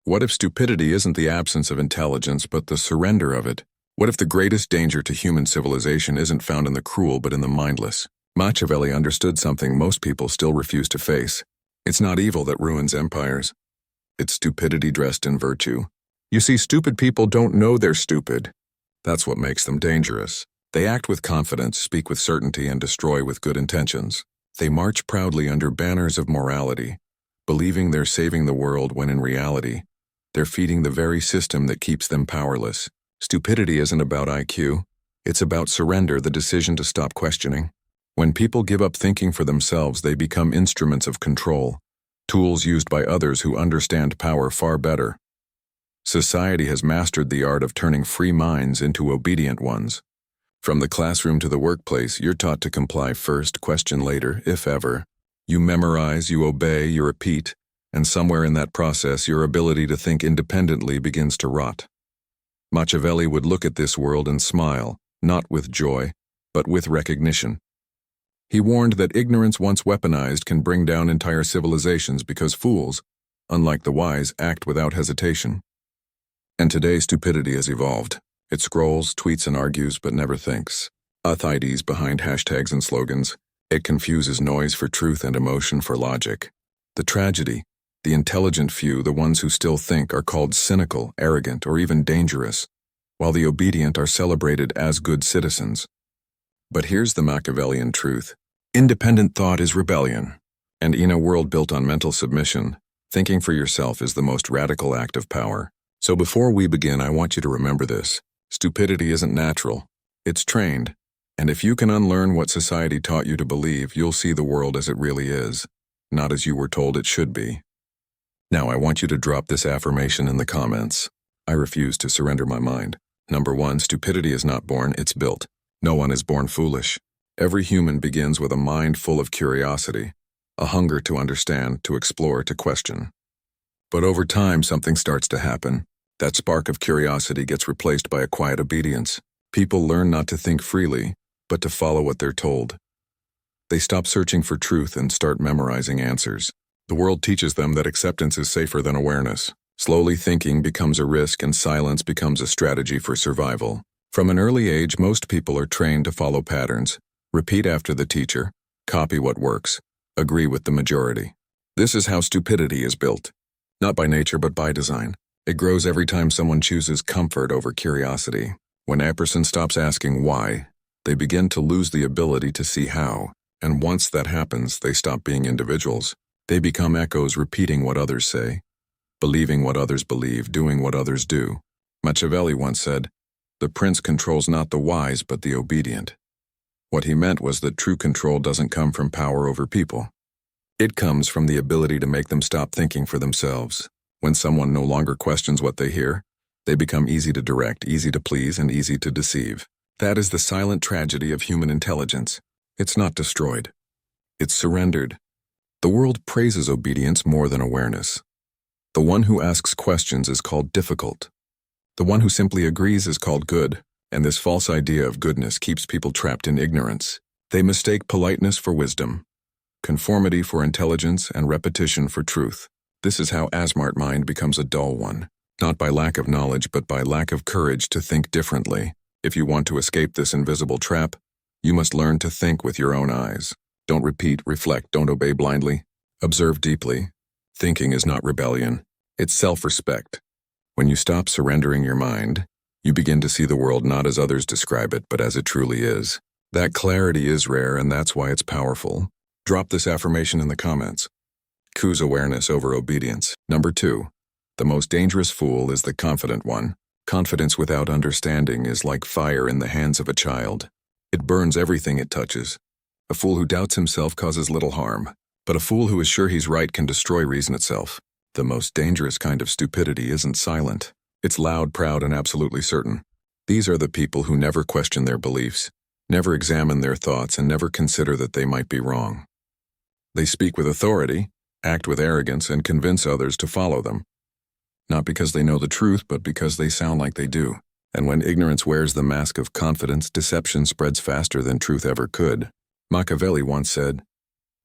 What if stupidity isn't the absence of intelligence, but the surrender of it? What if the greatest danger to human civilization isn't found in the cruel, but in the mindless? Machiavelli understood something most people still refuse to face. It's not evil that ruins empires. It's stupidity dressed in virtue. You see, stupid people don't know they're stupid. That's what makes them dangerous. They act with confidence, speak with certainty, and destroy with good intentions. They march proudly under banners of morality, believing they're saving the world when in reality, they're feeding the very system that keeps them powerless. Stupidity isn't about IQ. It's about surrender, the decision to stop questioning. When people give up thinking for themselves, they become instruments of control, tools used by others who understand power far better. Society has mastered the art of turning free minds into obedient ones. From the classroom to the workplace, you're taught to comply first, question later, if ever. You memorize, you obey, you repeat, and somewhere in that process, your ability to think independently begins to rot. Machiavelli would look at this world and smile, not with joy, but with recognition. He warned that ignorance once weaponized can bring down entire civilizations because fools, unlike the wise, act without hesitation. And today, stupidity has evolved. It scrolls, tweets, and argues, but never thinks. IDs behind hashtags and slogans. It confuses noise for truth and emotion for logic. The tragedy, the intelligent few, the ones who still think, are called cynical, arrogant, or even dangerous, while the obedient are celebrated as good citizens. But here's the Machiavellian truth. Independent thought is rebellion. And in a world built on mental submission, thinking for yourself is the most radical act of power. So before we begin, I want you to remember this. Stupidity isn't natural. It's trained. And if you can unlearn what society taught you to believe, you'll see the world as it really is, not as you were told it should be. Now I want you to drop this affirmation in the comments. I refuse to surrender my mind. Number 1, stupidity is not born, it's built. No one is born foolish. Every human begins with a mind full of curiosity, a hunger to understand, to explore, to question. But over time, something starts to happen. That spark of curiosity gets replaced by a quiet obedience. People learn not to think freely, but to follow what they're told. They stop searching for truth and start memorizing answers. The world teaches them that acceptance is safer than awareness. Slowly, thinking becomes a risk and silence becomes a strategy for survival. From an early age, most people are trained to follow patterns, repeat after the teacher, copy what works, agree with the majority. This is how stupidity is built. Not by nature, but by design. It grows every time someone chooses comfort over curiosity. When a person stops asking why, they begin to lose the ability to see how. And once that happens, they stop being individuals. They become echoes repeating what others say, believing what others believe, doing what others do. Machiavelli once said, "The prince controls not the wise, but the obedient." What he meant was that true control doesn't come from power over people. It comes from the ability to make them stop thinking for themselves. When someone no longer questions what they hear, they become easy to direct, easy to please, and easy to deceive. That is the silent tragedy of human intelligence. It's not destroyed. It's surrendered. The world praises obedience more than awareness. The one who asks questions is called difficult. The one who simply agrees is called good, and this false idea of goodness keeps people trapped in ignorance. They mistake politeness for wisdom, conformity for intelligence, and repetition for truth. This is how a smart mind becomes a dull one, not by lack of knowledge, but by lack of courage to think differently. If you want to escape this invisible trap, you must learn to think with your own eyes. Don't repeat, reflect, don't obey blindly. Observe deeply. Thinking is not rebellion. It's self-respect. When you stop surrendering your mind, you begin to see the world not as others describe it, but as it truly is. That clarity is rare, and that's why it's powerful. Drop this affirmation in the comments. Choose awareness over obedience. Number 2, the most dangerous fool is the confident one. Confidence without understanding is like fire in the hands of a child. It burns everything it touches. A fool who doubts himself causes little harm, but a fool who is sure he's right can destroy reason itself. The most dangerous kind of stupidity isn't silent. It's loud, proud, and absolutely certain. These are the people who never question their beliefs, never examine their thoughts, and never consider that they might be wrong. They speak with authority, act with arrogance, and convince others to follow them. Not because they know the truth, but because they sound like they do. And when ignorance wears the mask of confidence, deception spreads faster than truth ever could. Machiavelli once said,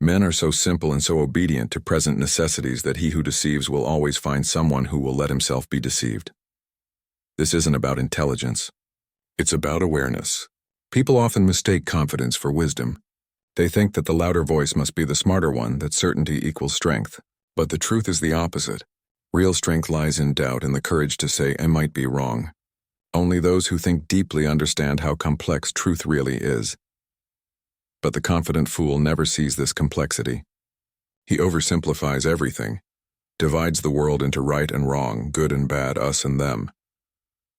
Men are so simple and so obedient to present necessities that he who deceives will always find someone who will let himself be deceived. This isn't about intelligence. It's about awareness. People often mistake confidence for wisdom. They think that the louder voice must be the smarter one, that certainty equals strength. But the truth is the opposite. Real strength lies in doubt and the courage to say, I might be wrong. Only those who think deeply understand how complex truth really is. But the confident fool never sees this complexity. He oversimplifies everything, divides the world into right and wrong, good and bad, us and them.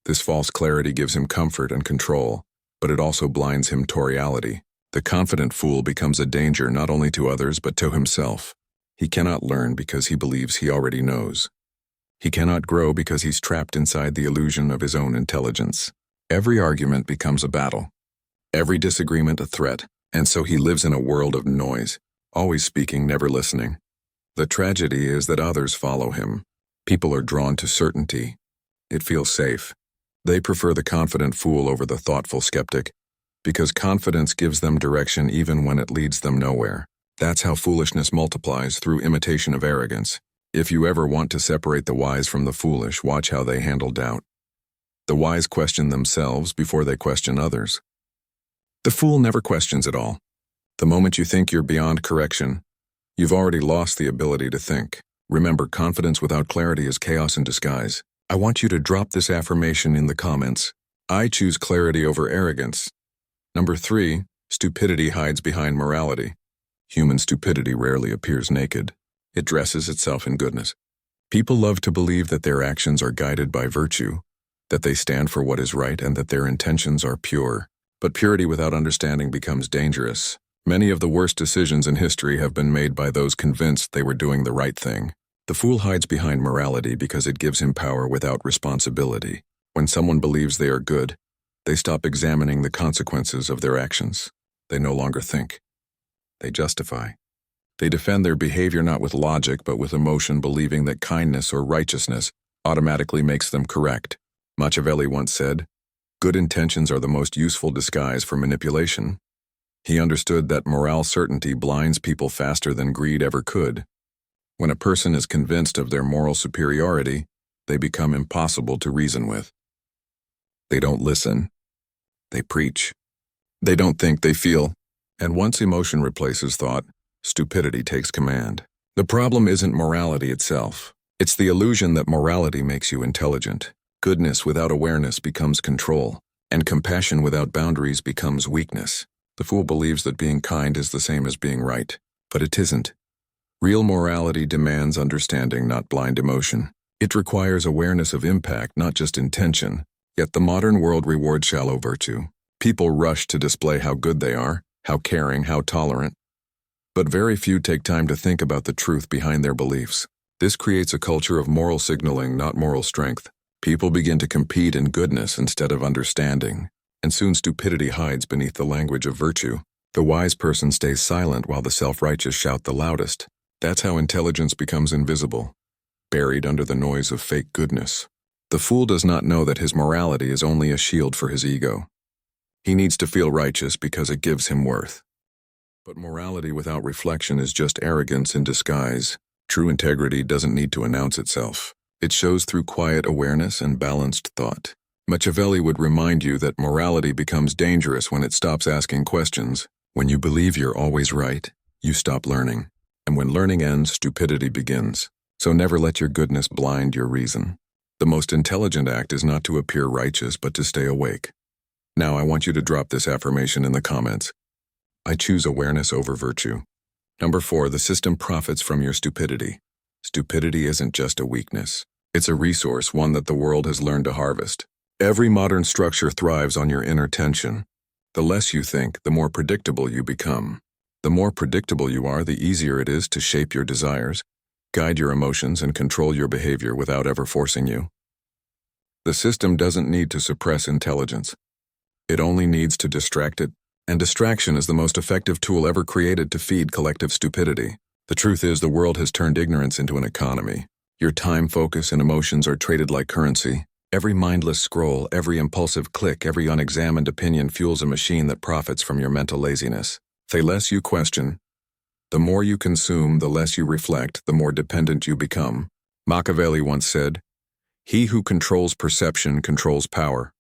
This false clarity gives him comfort and control, but it also blinds him to reality. The confident fool becomes a danger not only to others but to himself. He cannot learn because he believes he already knows. He cannot grow because he's trapped inside the illusion of his own intelligence. Every argument becomes a battle, every disagreement a threat, and so he lives in a world of noise, always speaking, never listening. The tragedy is that others follow him. People are drawn to certainty. It feels safe. They prefer the confident fool over the thoughtful skeptic, because confidence gives them direction even when it leads them nowhere. That's how foolishness multiplies, through imitation of arrogance. If you ever want to separate the wise from the foolish, watch how they handle doubt. The wise question themselves before they question others. The fool never questions at all. The moment you think you're beyond correction, you've already lost the ability to think. Remember, confidence without clarity is chaos in disguise. I want you to drop this affirmation in the comments. I choose clarity over arrogance. Number 3, stupidity hides behind morality. Human stupidity rarely appears naked. It dresses itself in goodness. People love to believe that their actions are guided by virtue, that they stand for what is right, and that their intentions are pure. But purity without understanding becomes dangerous. Many of the worst decisions in history have been made by those convinced they were doing the right thing. The fool hides behind morality because it gives him power without responsibility. When someone believes they are good, they stop examining the consequences of their actions. They no longer think. They justify. They defend their behavior not with logic but with emotion, believing that kindness or righteousness automatically makes them correct. Machiavelli once said, "Good intentions are the most useful disguise for manipulation." He understood that moral certainty blinds people faster than greed ever could. When a person is convinced of their moral superiority, they become impossible to reason with. They don't listen. They preach. They don't think, they feel. And once emotion replaces thought, stupidity takes command. The problem isn't morality itself. It's the illusion that morality makes you intelligent. Goodness without awareness becomes control, and compassion without boundaries becomes weakness. The fool believes that being kind is the same as being right, but it isn't. Real morality demands understanding, not blind emotion. It requires awareness of impact, not just intention. Yet the modern world rewards shallow virtue. People rush to display how good they are, how caring, how tolerant. But very few take time to think about the truth behind their beliefs. This creates a culture of moral signaling, not moral strength. People begin to compete in goodness instead of understanding, and soon stupidity hides beneath the language of virtue. The wise person stays silent while the self-righteous shout the loudest. That's how intelligence becomes invisible, buried under the noise of fake goodness. The fool does not know that his morality is only a shield for his ego. He needs to feel righteous because it gives him worth. But morality without reflection is just arrogance in disguise. True integrity doesn't need to announce itself. It shows through quiet awareness and balanced thought. Machiavelli would remind you that morality becomes dangerous when it stops asking questions. When you believe you're always right, you stop learning. And when learning ends, stupidity begins. So never let your goodness blind your reason. The most intelligent act is not to appear righteous, but to stay awake. Now I want you to drop this affirmation in the comments. I choose awareness over virtue. Number 4, the system profits from your stupidity. Stupidity isn't just a weakness. It's a resource, one that the world has learned to harvest. Every modern structure thrives on your inner tension. The less you think, the more predictable you become. The more predictable you are, the easier it is to shape your desires, guide your emotions, and control your behavior without ever forcing you. The system doesn't need to suppress intelligence. It only needs to distract it, and distraction is the most effective tool ever created to feed collective stupidity. The truth is, the world has turned ignorance into an economy. Your time, focus, and emotions are traded like currency. Every mindless scroll, every impulsive click, every unexamined opinion fuels a machine that profits from your mental laziness. The less you question, The more you consume, the less you reflect, the more dependent you become. Machiavelli once said, "He who controls perception controls power."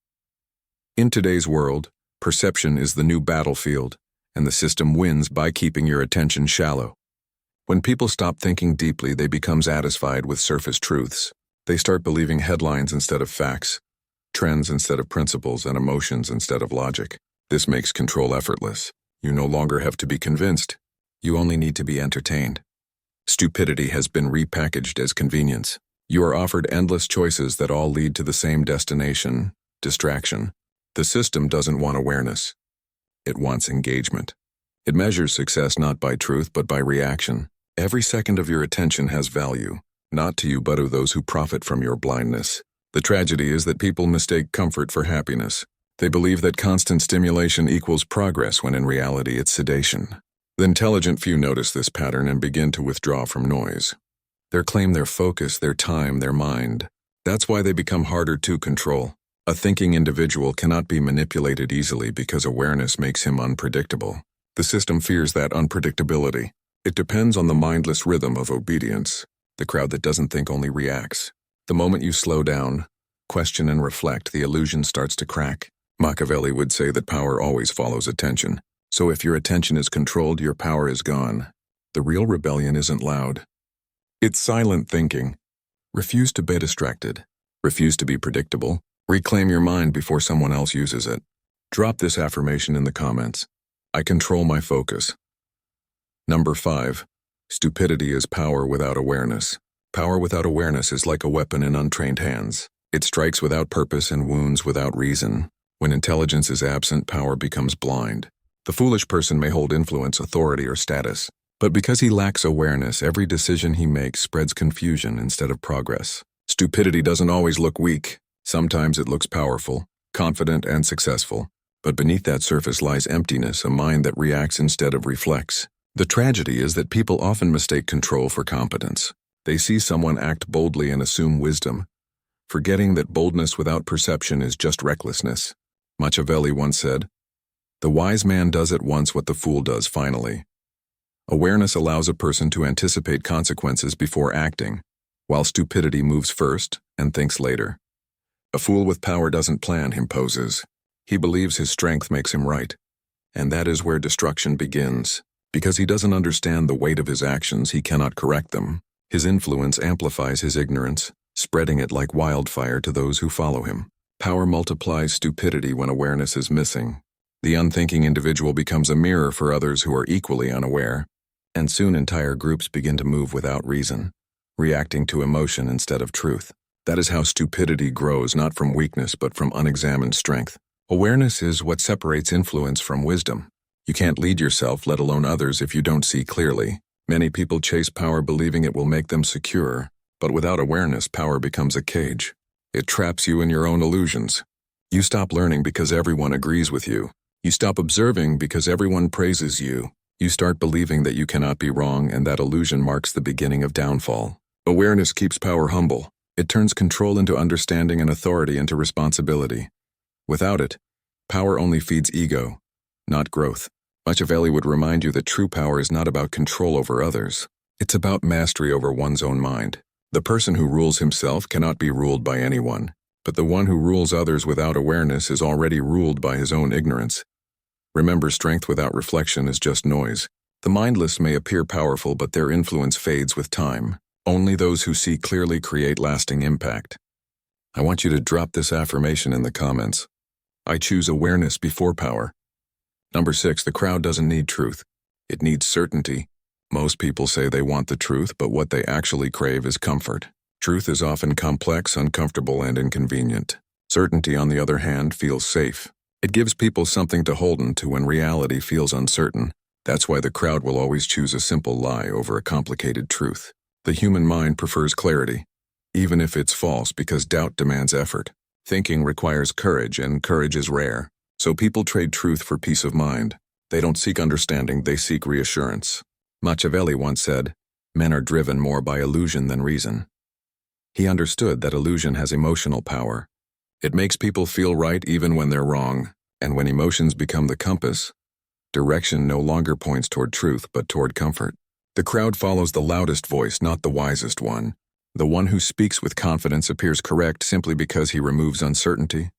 In today's world, perception is the new battlefield, and the system wins by keeping your attention shallow. When people stop thinking deeply, they become satisfied with surface truths. They start believing headlines instead of facts, trends instead of principles, and emotions instead of logic. This makes control effortless. You no longer have to be convinced. You only need to be entertained. Stupidity has been repackaged as convenience. You are offered endless choices that all lead to the same destination: distraction. The system doesn't want awareness. It wants engagement. It measures success not by truth but by reaction. Every second of your attention has value, not to you but to those who profit from your blindness. The tragedy is that people mistake comfort for happiness. They believe that constant stimulation equals progress when in reality it's sedation. The intelligent few notice this pattern and begin to withdraw from noise. They claim their focus, their time, their mind. That's why they become harder to control. A thinking individual cannot be manipulated easily because awareness makes him unpredictable. The system fears that unpredictability. It depends on the mindless rhythm of obedience. The crowd that doesn't think only reacts. The moment you slow down, question and reflect, the illusion starts to crack. Machiavelli would say that power always follows attention. So if your attention is controlled, your power is gone. The real rebellion isn't loud. It's silent thinking. Refuse to be distracted. Refuse to be predictable. Reclaim your mind before someone else uses it. Drop this affirmation in the comments. I control my focus. Number 5. Stupidity is power without awareness. Power without awareness is like a weapon in untrained hands. It strikes without purpose and wounds without reason. When intelligence is absent, power becomes blind. The foolish person may hold influence, authority, or status, but because he lacks awareness, every decision he makes spreads confusion instead of progress. Stupidity doesn't always look weak. Sometimes it looks powerful, confident, and successful. But beneath that surface lies emptiness, a mind that reacts instead of reflects. The tragedy is that people often mistake control for competence. They see someone act boldly and assume wisdom, forgetting that boldness without perception is just recklessness. Machiavelli once said, "The wise man does at once what the fool does finally." Awareness allows a person to anticipate consequences before acting, while stupidity moves first and thinks later. A fool with power doesn't plan, he imposes. He believes his strength makes him right. And that is where destruction begins. Because he doesn't understand the weight of his actions, he cannot correct them. His influence amplifies his ignorance, spreading it like wildfire to those who follow him. Power multiplies stupidity when awareness is missing. The unthinking individual becomes a mirror for others who are equally unaware, and soon entire groups begin to move without reason, reacting to emotion instead of truth. That is how stupidity grows, not from weakness but from unexamined strength. Awareness is what separates influence from wisdom. You can't lead yourself, let alone others, if you don't see clearly. Many people chase power believing it will make them secure, but without awareness, power becomes a cage. It traps you in your own illusions. You stop learning because everyone agrees with you. You stop observing because everyone praises you. You start believing that you cannot be wrong, and that illusion marks the beginning of downfall. Awareness keeps power humble. It turns control into understanding and authority into responsibility. Without it, power only feeds ego, not growth. Machiavelli would remind you that true power is not about control over others. It's about mastery over one's own mind. The person who rules himself cannot be ruled by anyone, but the one who rules others without awareness is already ruled by his own ignorance. Remember, strength without reflection is just noise. The mindless may appear powerful, but their influence fades with time. Only those who see clearly create lasting impact. I want you to drop this affirmation in the comments. I choose awareness before power. Number 6, the crowd doesn't need truth. It needs certainty. Most people say they want the truth, but what they actually crave is comfort. Truth is often complex, uncomfortable, and inconvenient. Certainty, on the other hand, feels safe. It gives people something to hold on to when reality feels uncertain. That's why the crowd will always choose a simple lie over a complicated truth. The human mind prefers clarity, even if it's false, because doubt demands effort. Thinking requires courage, and courage is rare. So people trade truth for peace of mind. They don't seek understanding, they seek reassurance. Machiavelli once said, "Men are driven more by illusion than reason." He understood that illusion has emotional power. It makes people feel right even when they're wrong, and when emotions become the compass, Direction no longer points toward truth but toward comfort. The crowd follows the loudest voice, not the wisest one. The one who speaks with confidence appears correct simply because he removes uncertainty.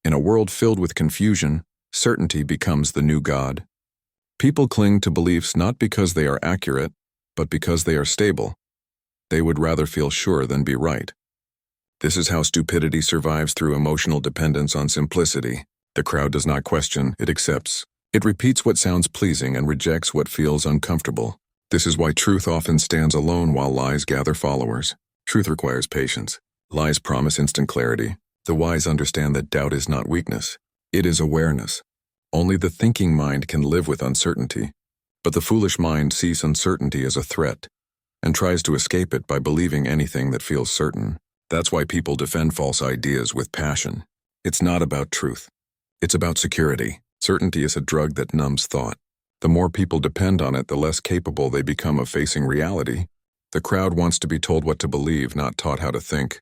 In a world filled with confusion, certainty becomes the new god. People cling to beliefs not because they are accurate, but because they are stable. They would rather feel sure than be right. This is how stupidity survives through emotional dependence on simplicity. The crowd does not question, it accepts. It repeats what sounds pleasing and rejects what feels uncomfortable. This is why truth often stands alone while lies gather followers. Truth requires patience. Lies promise instant clarity. The wise understand that doubt is not weakness. It is awareness. Only the thinking mind can live with uncertainty. But the foolish mind sees uncertainty as a threat and tries to escape it by believing anything that feels certain. That's why people defend false ideas with passion. It's not about truth. It's about security. Certainty is a drug that numbs thought. The more people depend on it, the less capable they become of facing reality. The crowd wants to be told what to believe, not taught how to think.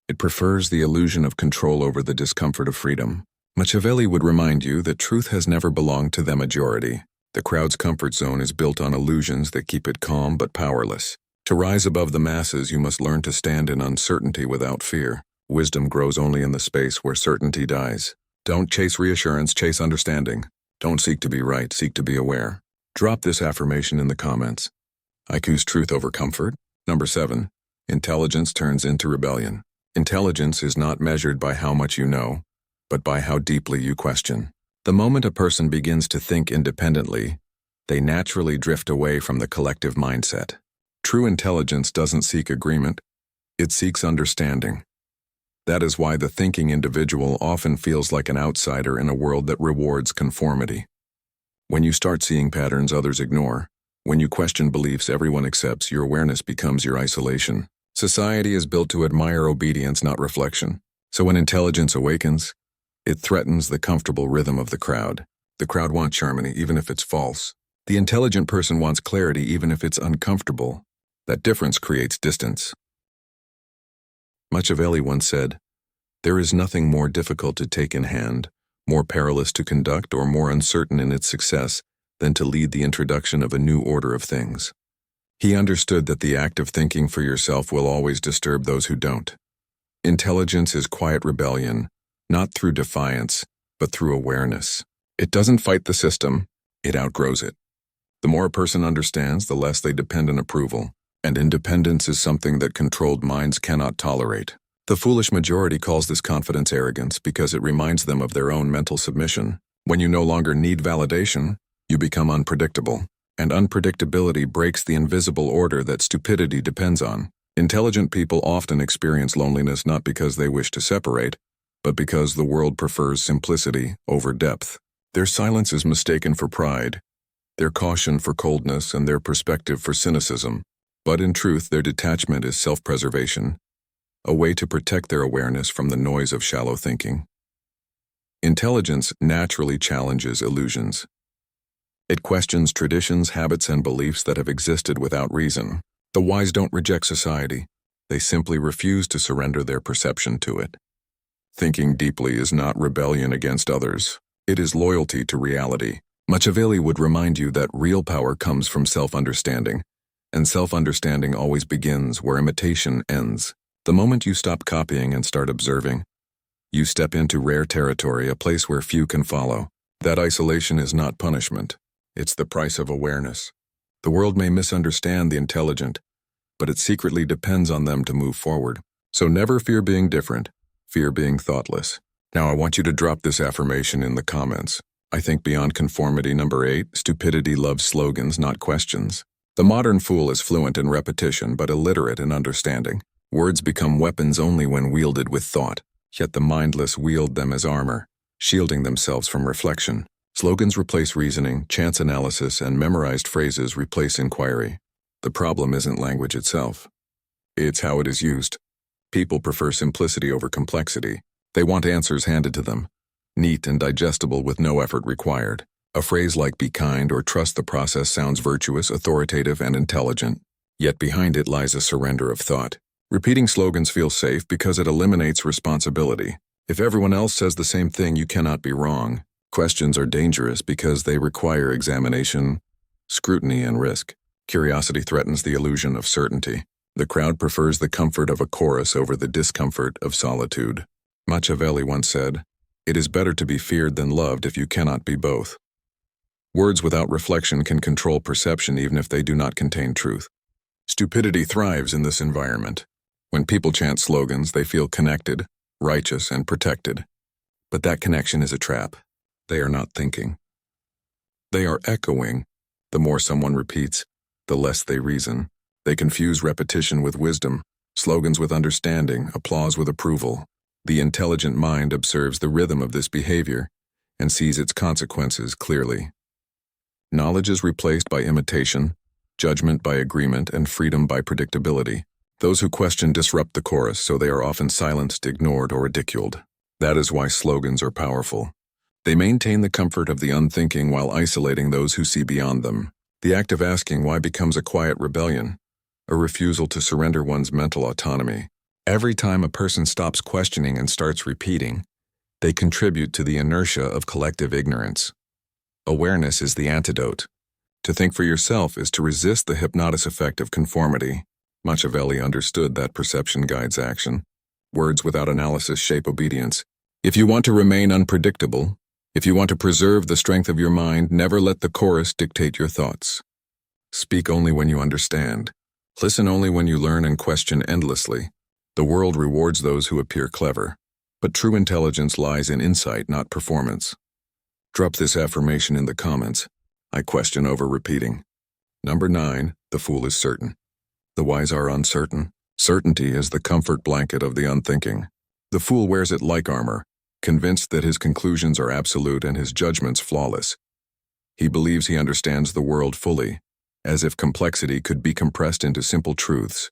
It prefers the illusion of control over the discomfort of freedom. Machiavelli would remind you that truth has never belonged to the majority. The crowd's comfort zone is built on illusions that keep it calm but powerless. To rise above the masses, you must learn to stand in uncertainty without fear. Wisdom grows only in the space where certainty dies. Don't chase reassurance, chase understanding. Don't seek to be right, seek to be aware. Drop this affirmation in the comments. I choose truth over comfort. Number 7. Intelligence turns into rebellion. Intelligence is not measured by how much you know, but by how deeply you question. The moment a person begins to think independently, they naturally drift away from the collective mindset. True intelligence doesn't seek agreement, it seeks understanding. That is why the thinking individual often feels like an outsider in a world that rewards conformity. When you start seeing patterns others ignore, when you question beliefs everyone accepts, your awareness becomes your isolation. Society is built to admire obedience, not reflection. So when intelligence awakens, it threatens the comfortable rhythm of the crowd. The crowd wants harmony, even if it's false. The intelligent person wants clarity, even if it's uncomfortable. That difference creates distance. Machiavelli once said, "There is nothing more difficult to take in hand, more perilous to conduct, or more uncertain in its success than to lead the introduction of a new order of things." He understood that the act of thinking for yourself will always disturb those who don't. Intelligence is quiet rebellion, not through defiance, but through awareness. It doesn't fight the system, it outgrows it. The more a person understands, the less they depend on approval. And independence is something that controlled minds cannot tolerate. The foolish majority calls this confidence arrogance because it reminds them of their own mental submission. When you no longer need validation, you become unpredictable. And unpredictability breaks the invisible order that stupidity depends on. Intelligent people often experience loneliness not because they wish to separate, but because the world prefers simplicity over depth. Their silence is mistaken for pride, their caution for coldness, and their perspective for cynicism. But in truth, their detachment is self-preservation, a way to protect their awareness from the noise of shallow thinking. Intelligence naturally challenges illusions. It questions traditions, habits, and beliefs that have existed without reason. The wise don't reject society. They simply refuse to surrender their perception to it. Thinking deeply is not rebellion against others. It is loyalty to reality. Machiavelli would remind you that real power comes from self-understanding. And self-understanding always begins where imitation ends. The moment you stop copying and start observing, you step into rare territory, a place where few can follow. That isolation is not punishment. It's the price of awareness. The world may misunderstand the intelligent, but it secretly depends on them to move forward. So never fear being different, fear being thoughtless. Now I want you to drop this affirmation in the comments. I think beyond conformity. Number 8, stupidity loves slogans, not questions. The modern fool is fluent in repetition but illiterate in understanding. Words become weapons only when wielded with thought, yet the mindless wield them as armor, shielding themselves from reflection. Slogans replace reasoning, chance analysis, and memorized phrases replace inquiry. The problem isn't language itself. It's how it is used. People prefer simplicity over complexity. They want answers handed to them, neat and digestible with no effort required. A phrase like "be kind" or "trust the process" sounds virtuous, authoritative, and intelligent. Yet behind it lies a surrender of thought. Repeating slogans feels safe because it eliminates responsibility. If everyone else says the same thing, you cannot be wrong. Questions are dangerous because they require examination, scrutiny, and risk. Curiosity threatens the illusion of certainty. The crowd prefers the comfort of a chorus over the discomfort of solitude. Machiavelli once said, "It is better to be feared than loved if you cannot be both." Words without reflection can control perception even if they do not contain truth. Stupidity thrives in this environment. When people chant slogans, they feel connected, righteous, and protected. But that connection is a trap. They are not thinking. They are echoing. The more someone repeats, the less they reason. They confuse repetition with wisdom, slogans with understanding, applause with approval. The intelligent mind observes the rhythm of this behavior and sees its consequences clearly. Knowledge is replaced by imitation, judgment by agreement, and freedom by predictability. Those who question disrupt the chorus, so they are often silenced, ignored, or ridiculed. That is why slogans are powerful. They maintain the comfort of the unthinking while isolating those who see beyond them. The act of asking why becomes a quiet rebellion, a refusal to surrender one's mental autonomy. Every time a person stops questioning and starts repeating, they contribute to the inertia of collective ignorance. Awareness is the antidote. To think for yourself is to resist the hypnotic effect of conformity. Machiavelli understood that perception guides action. Words without analysis shape obedience. If you want to remain unpredictable, if you want to preserve the strength of your mind, never let the chorus dictate your thoughts. Speak only when you understand. Listen only when you learn and question endlessly. The world rewards those who appear clever, but true intelligence lies in insight, not performance. Drop this affirmation in the comments. I question over repeating. Number 9, the fool is certain. The wise are uncertain. Certainty is the comfort blanket of the unthinking. The fool wears it like armor, convinced that his conclusions are absolute and his judgments flawless. He believes he understands the world fully, as if complexity could be compressed into simple truths.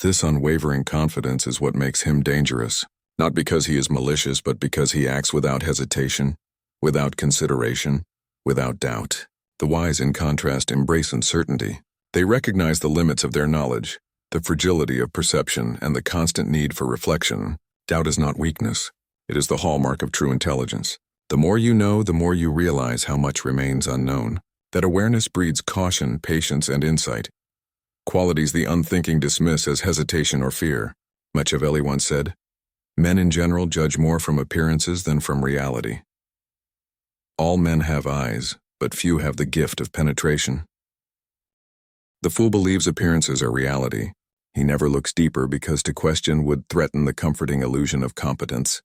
This unwavering confidence is what makes him dangerous, not because he is malicious, but because he acts without hesitation, without consideration, without doubt. The wise, in contrast, embrace uncertainty. They recognize the limits of their knowledge, the fragility of perception, and the constant need for reflection. Doubt is not weakness. It is the hallmark of true intelligence. The more you know, the more you realize how much remains unknown. That awareness breeds caution, patience, and insight. Qualities the unthinking dismiss as hesitation or fear. Machiavelli once said, "Men in general judge more from appearances than from reality." All men have eyes, but few have the gift of penetration. The fool believes appearances are reality. He never looks deeper because to question would threaten the comforting illusion of competence.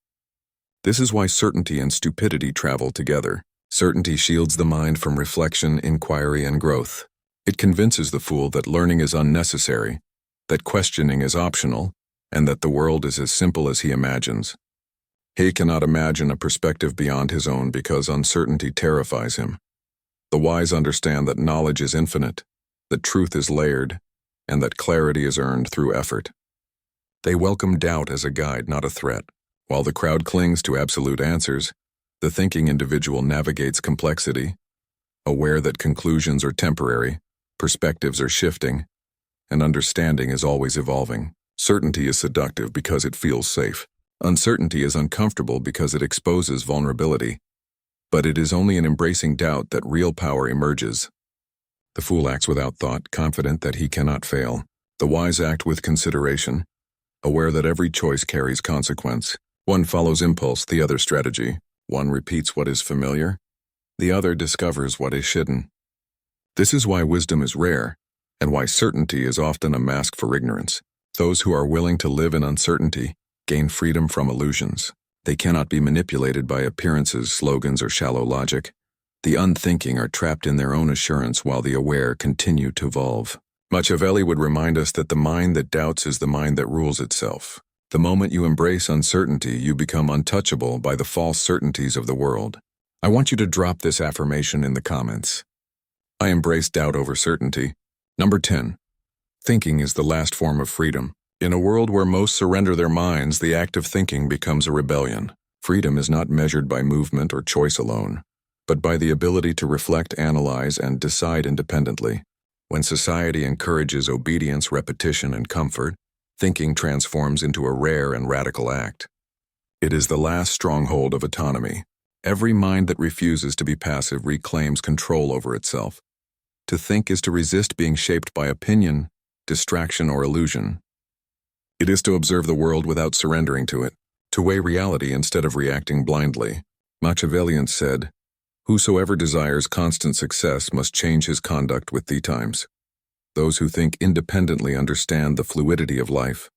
This is why certainty and stupidity travel together. Certainty shields the mind from reflection, inquiry, and growth. It convinces the fool that learning is unnecessary, that questioning is optional, and that the world is as simple as he imagines. He cannot imagine a perspective beyond his own because uncertainty terrifies him. The wise understand that knowledge is infinite, that truth is layered, and that clarity is earned through effort. They welcome doubt as a guide, not a threat. While the crowd clings to absolute answers, the thinking individual navigates complexity, aware that conclusions are temporary, perspectives are shifting, and understanding is always evolving. Certainty is seductive because it feels safe. Uncertainty is uncomfortable because it exposes vulnerability. But it is only in embracing doubt that real power emerges. The fool acts without thought, confident that he cannot fail. The wise act with consideration, aware that every choice carries consequence. One follows impulse, the other strategy. One repeats what is familiar, the other discovers what is hidden. This is why wisdom is rare, and why certainty is often a mask for ignorance. Those who are willing to live in uncertainty gain freedom from illusions. They cannot be manipulated by appearances, slogans, or shallow logic. The unthinking are trapped in their own assurance while the aware continue to evolve. Machiavelli would remind us that the mind that doubts is the mind that rules itself. The moment you embrace uncertainty, you become untouchable by the false certainties of the world. I want you to drop this affirmation in the comments. I embrace doubt over certainty. Number 10. Thinking is the last form of freedom. In a world where most surrender their minds, the act of thinking becomes a rebellion. Freedom is not measured by movement or choice alone, but by the ability to reflect, analyze, and decide independently. When society encourages obedience, repetition, and comfort, thinking transforms into a rare and radical act. It is the last stronghold of autonomy, Every mind that refuses to be passive reclaims control over itself. To think is to resist being shaped by opinion, distraction, or illusion. It is to observe the world without surrendering to it, to weigh reality instead of reacting blindly. Machiavellian said, "Whosoever desires constant success must change his conduct with the times." Those who think independently understand the fluidity of life,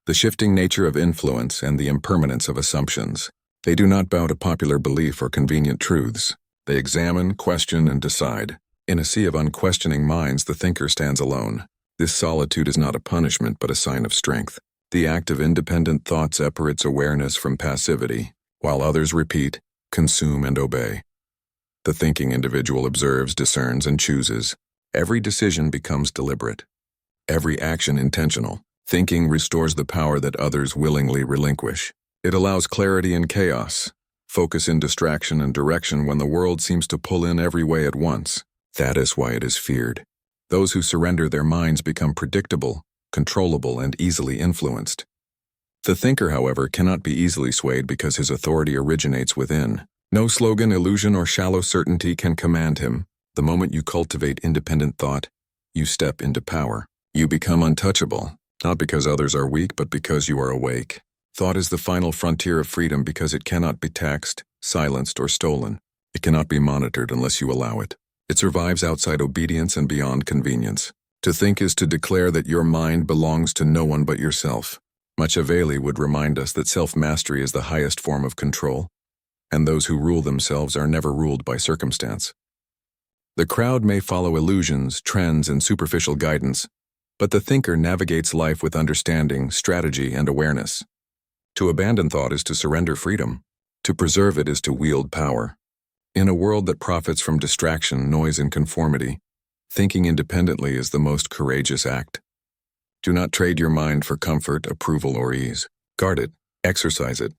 the shifting nature of influence, and the impermanence of assumptions. They do not bow to popular belief or convenient truths. They examine, question, and decide. In a sea of unquestioning minds, the thinker stands alone. This solitude is not a punishment but a sign of strength. The act of independent thought separates awareness from passivity, while others repeat, consume, and obey. The thinking individual observes, discerns, and chooses. Every decision becomes deliberate. Every action intentional. Thinking restores the power that others willingly relinquish. It allows clarity in chaos, focus in distraction, and direction when the world seems to pull in every way at once. That is why it is feared. Those who surrender their minds become predictable, controllable, and easily influenced. The thinker, however, cannot be easily swayed because his authority originates within. No slogan, illusion, or shallow certainty can command him. The moment you cultivate independent thought, you step into power. You become untouchable, not because others are weak, but because you are awake. Thought is the final frontier of freedom because it cannot be taxed, silenced, or stolen. It cannot be monitored unless you allow it. It survives outside obedience and beyond convenience. To think is to declare that your mind belongs to no one but yourself. Machiavelli would remind us that self-mastery is the highest form of control, and those who rule themselves are never ruled by circumstance. The crowd may follow illusions, trends, and superficial guidance, but the thinker navigates life with understanding, strategy, and awareness. To abandon thought is to surrender freedom. To preserve it is to wield power. In a world that profits from distraction, noise, and conformity, thinking independently is the most courageous act. Do not trade your mind for comfort, approval, or ease. Guard it, exercise it.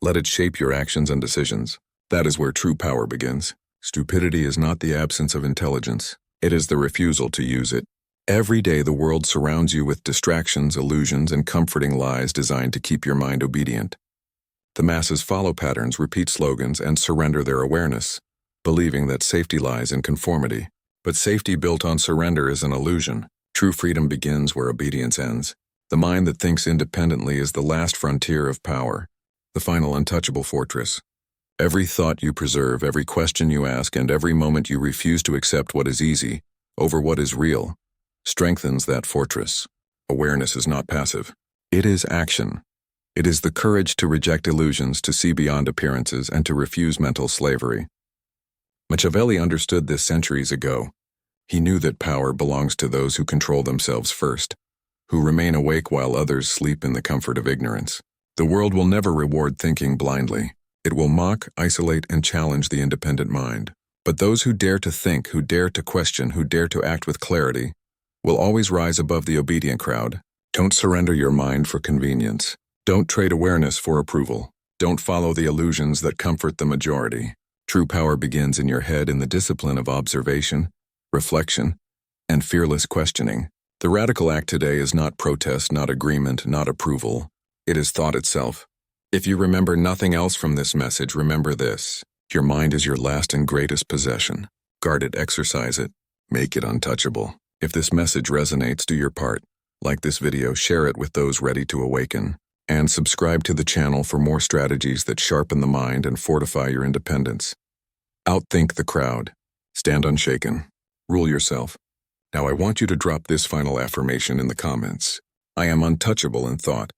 Let it shape your actions and decisions. That is where true power begins. Stupidity is not the absence of intelligence. It is the refusal to use it. Every day the world surrounds you with distractions, illusions, and comforting lies designed to keep your mind obedient. The masses follow patterns, repeat slogans, and surrender their awareness, believing that safety lies in conformity. But safety built on surrender is an illusion. True freedom begins where obedience ends. The mind that thinks independently is the last frontier of power, the final untouchable fortress. Every thought you preserve, every question you ask, and every moment you refuse to accept what is easy over what is real strengthens that fortress. Awareness is not passive. It is action. It is the courage to reject illusions, to see beyond appearances, and to refuse mental slavery. Machiavelli understood this centuries ago. He knew that power belongs to those who control themselves first, who remain awake while others sleep in the comfort of ignorance. The world will never reward thinking blindly. It will mock, isolate, and challenge the independent mind. But those who dare to think, who dare to question, who dare to act with clarity, will always rise above the obedient crowd. Don't surrender your mind for convenience. Don't trade awareness for approval. Don't follow the illusions that comfort the majority. True power begins in your head in the discipline of observation, reflection, and fearless questioning. The radical act today is not protest, not agreement, not approval. It is thought itself. If you remember nothing else from this message, remember this. Your mind is your last and greatest possession. Guard it, exercise it, make it untouchable. If this message resonates, do your part. Like this video, share it with those ready to awaken, and subscribe to the channel for more strategies that sharpen the mind and fortify your independence. Outthink the crowd. Stand unshaken. Rule yourself. Now I want you to drop this final affirmation in the comments. I am untouchable in thought,